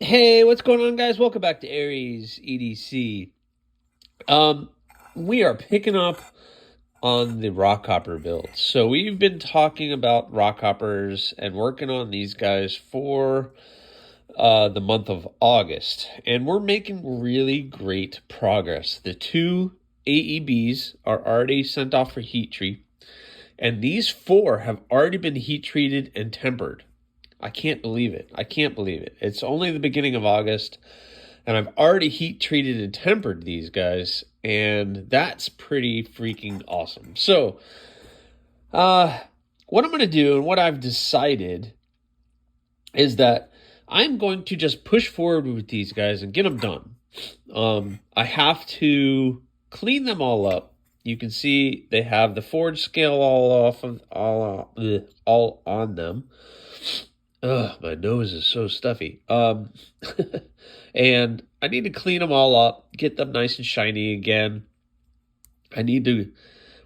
Hey, what's going on, guys? Welcome back to AriesEDC. We are picking up on the Rockhopper build. So we've been talking about Rockhoppers and working on these guys for the month of August, and we're making really great progress. The two AEBs are already sent off for heat treat, and these four have already been heat treated and tempered. I can't believe it. I can't believe it. It's only the beginning of August, and I've already heat treated and tempered these guys, and that's pretty freaking awesome. So, what I'm going to do and what I've decided is that I'm going to just push forward with these guys and get them done. I have to clean them all up. You can see they have the forge scale all on them. Ugh, my nose is so stuffy. And I need to clean them all up, get them nice and shiny again. I need to,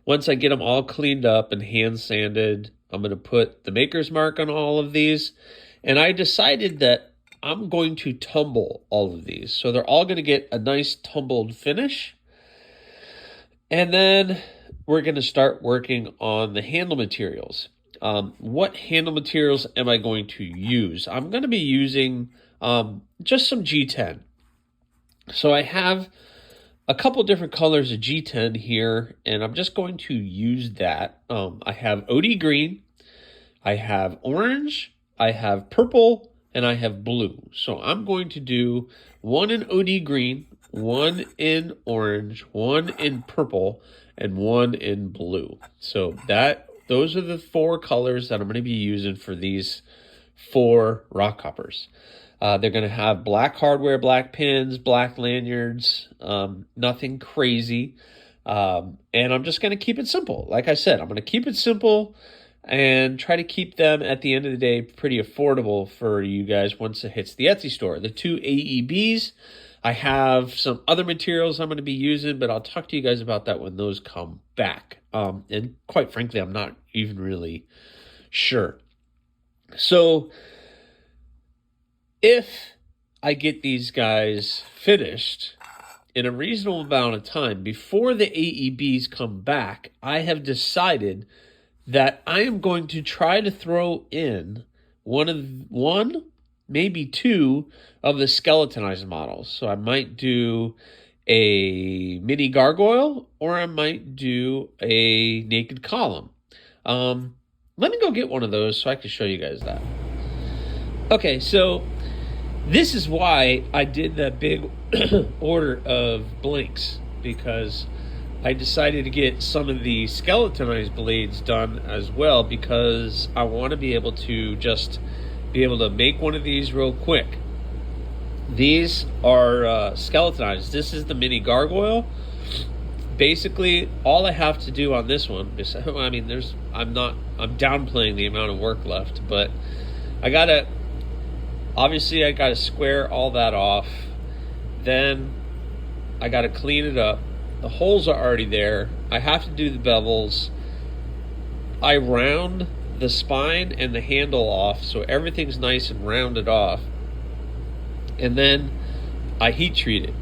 once I get them all cleaned up and hand sanded, I'm going to put the maker's mark on all of these. And I decided that I'm going to tumble all of these. So they're all going to get a nice tumbled finish. And then we're going to start working on the handle materials. What handle materials am I going to use? I'm going to be using just some G10. So I have a couple different colors of G10 here, and I'm just going to use that. I have OD green, I have orange, I have purple, and I have blue. So I'm going to do one in OD green, one in orange, one in purple, and one in blue. So those are the four colors that I'm going to be using for these four Rockhoppers. They're going to have black hardware, black pins, black lanyards, nothing crazy. And I'm just going to keep it simple. Like I said, I'm going to keep it simple and try to keep them at the end of the day pretty affordable for you guys once it hits the Etsy store. The two AEBs, I have some other materials I'm going to be using, but I'll talk to you guys about that when those come back. And quite frankly, I'm not even really sure. So if I get these guys finished in a reasonable amount of time before the AEBs come back, I have decided that I am going to try to throw in one, maybe two of the skeletonized models. So I might do a mini gargoyle, or I might do a naked column. Let me go get one of those so I can show you guys that. Okay, so this is why I did that big order of blanks, because I decided to get some of the skeletonized blades done as well, because I want to be able to just be able to make one of these real quick. These are skeletonized. This is the mini gargoyle. Basically, all I have to do on this one is, I mean, I'm downplaying the amount of work left, but I gotta square all that off. Then I gotta clean it up. The holes are already there. I have to do the bevels. I round the spine and the handle off so everything's nice and rounded off. And then I heat treat it.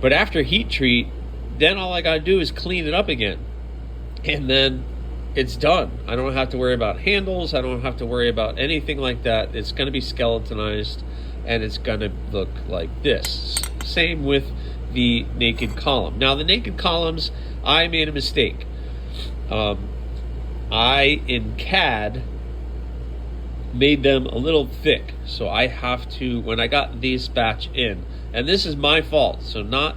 But after heat treat, then all I gotta do is clean it up again. And then it's done. I don't have to worry about handles. I don't have to worry about anything like that. It's gonna be skeletonized and it's gonna look like this. Same with the naked column. Now the naked columns, I made a mistake. In CAD, made them a little thick, so I have to, when I got this batch in, and this is my fault, so not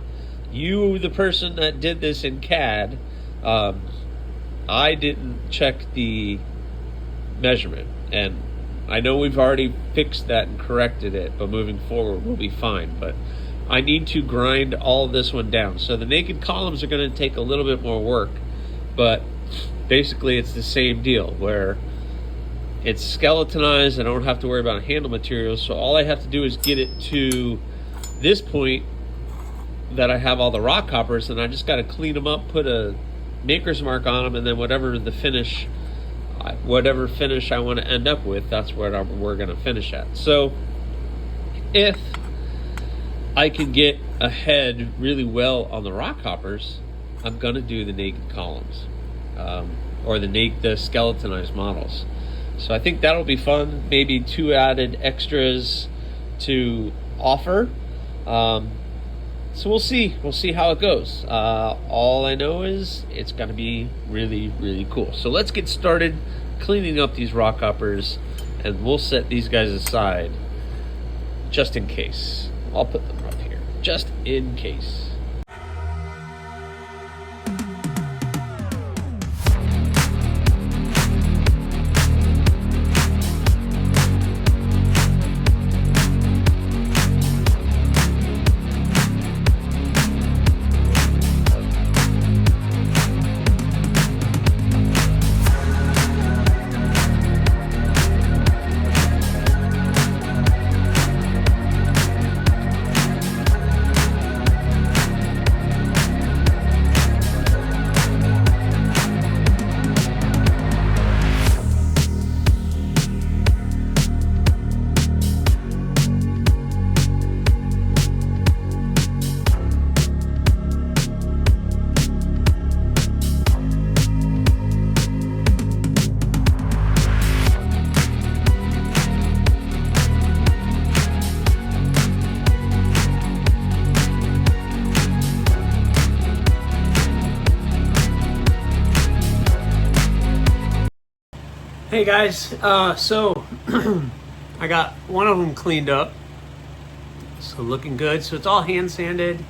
you, the person that did this in CAD, I didn't check the measurement, and I know we've already fixed that and corrected it, but moving forward we'll be fine. But I need to grind all this one down. So the naked columns are going to take a little bit more work, but basically it's the same deal where it's skeletonized. I don't have to worry about handle materials. So all I have to do is get it to this point that I have all the Rockhoppers, and I just got to clean them up, put a maker's mark on them, and then whatever finish I want to end up with, that's what we're going to finish at. So if I can get ahead really well on the Rockhoppers, I'm gonna do the naked columns, or the skeletonized models. So I think that'll be fun. Maybe 2 added extras to offer. So we'll see. We'll see how it goes. All I know is it's gonna be really, really cool. So let's get started cleaning up these Rockhoppers, and we'll set these guys aside just in case. I'll put them up here, just in case. Hey guys, so I got one of them cleaned up, so looking good. So it's all hand sanded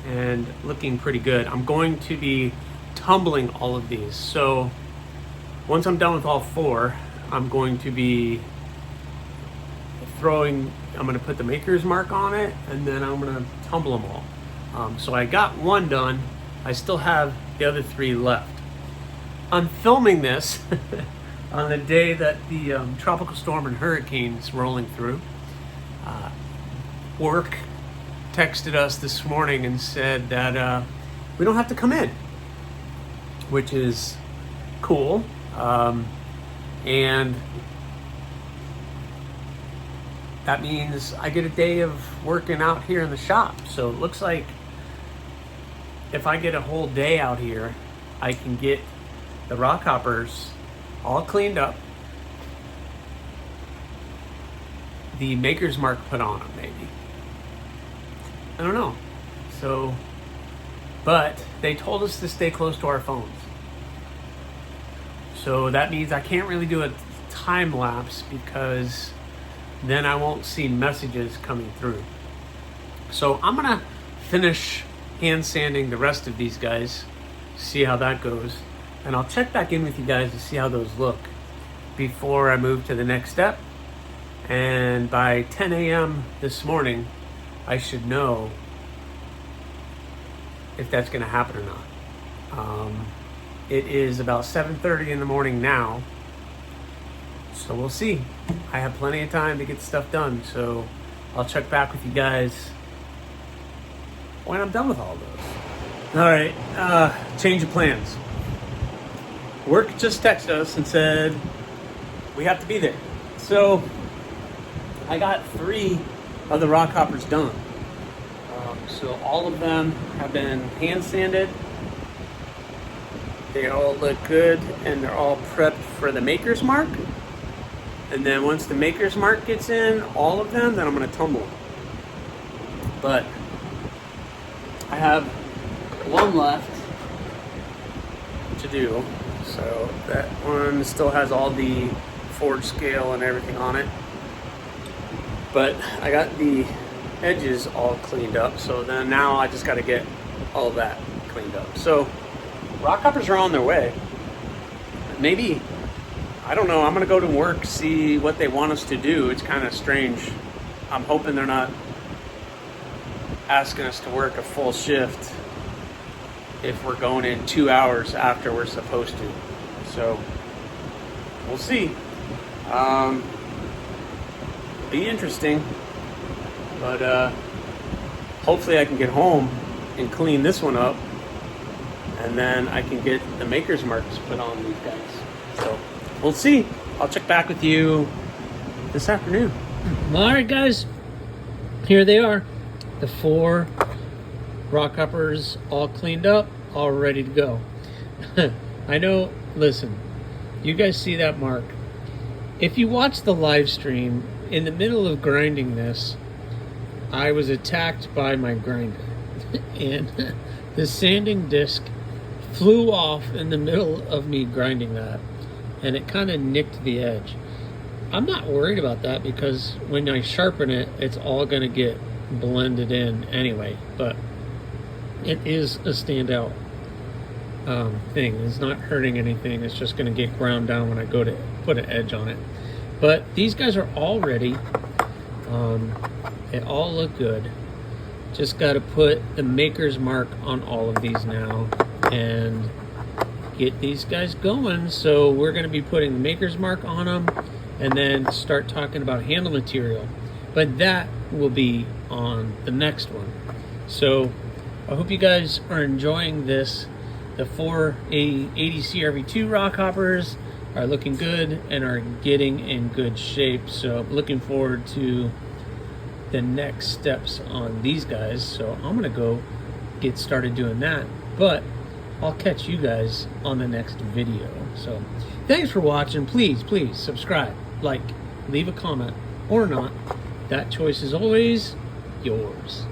and looking pretty good. I'm going to be tumbling all of these. So once I'm done with all 4, I'm going to be I'm going to put the maker's mark on it, and then I'm going to tumble them all. So I got 1 done. I still have the other 3 left. I'm filming this on the day that the tropical storm and hurricane's rolling through. Work texted us this morning and said that we don't have to come in, which is cool. And that means I get a day of working out here in the shop. So it looks like if I get a whole day out here, I can get the Rockhoppers all cleaned up, the maker's mark put on them, maybe. I don't know. So, but they told us to stay close to our phones. So that means I can't really do a time lapse, because then I won't see messages coming through. So I'm gonna finish hand sanding the rest of these guys, see how that goes. And I'll check back in with you guys to see how those look before I move to the next step. And by 10 a.m. this morning, I should know if that's going to happen or not. It is about 7:30 in the morning now, so we'll see. I have plenty of time to get stuff done, so I'll check back with you guys when I'm done with all those. All right, change of plans. Work just texted us and said we have to be there. So I got 3 of the Rockhoppers done. So all of them have been hand sanded. They all look good, and they're all prepped for the maker's mark. And then once the maker's mark gets in, all of them, then I'm going to tumble them. But I have 1 left to do. So that one still has all the forge scale and everything on it. But I got the edges all cleaned up, so then now I just got to get all of that cleaned up. So Rockhoppers are on their way. Maybe, I don't know, I'm going to go to work, see what they want us to do. It's kind of strange. I'm hoping they're not asking us to work a full shift if we're going in 2 hours after we're supposed to. So we'll see. Be interesting, but hopefully I can get home and clean this one up, and then I can get the maker's marks put on these guys. So we'll see. I'll check back with you this afternoon. All right, guys. here they are, the 4 Rockhoppers all cleaned up, all ready to go. I know, listen, you guys see that mark. If you watch the live stream, in the middle of grinding this, I was attacked by my grinder. And the sanding disc flew off in the middle of me grinding that. And it kind of nicked the edge. I'm not worried about that because when I sharpen it, it's all going to get blended in anyway. But it is a standout thing. It's not hurting anything. It's just going to get ground down when I go to put an edge on it. But these guys are all ready. They all look good. Just got to put the maker's mark on all of these now and get these guys going. So we're going to be putting the maker's mark on them and then start talking about handle material. But that will be on the next one. So I hope you guys are enjoying this. The 4 ADC RV2 Rockhoppers are looking good and are getting in good shape. So I'm looking forward to the next steps on these guys. So I'm gonna go get started doing that, but I'll catch you guys on the next video. So thanks for watching. Please subscribe, like, leave a comment or not. That choice is always yours.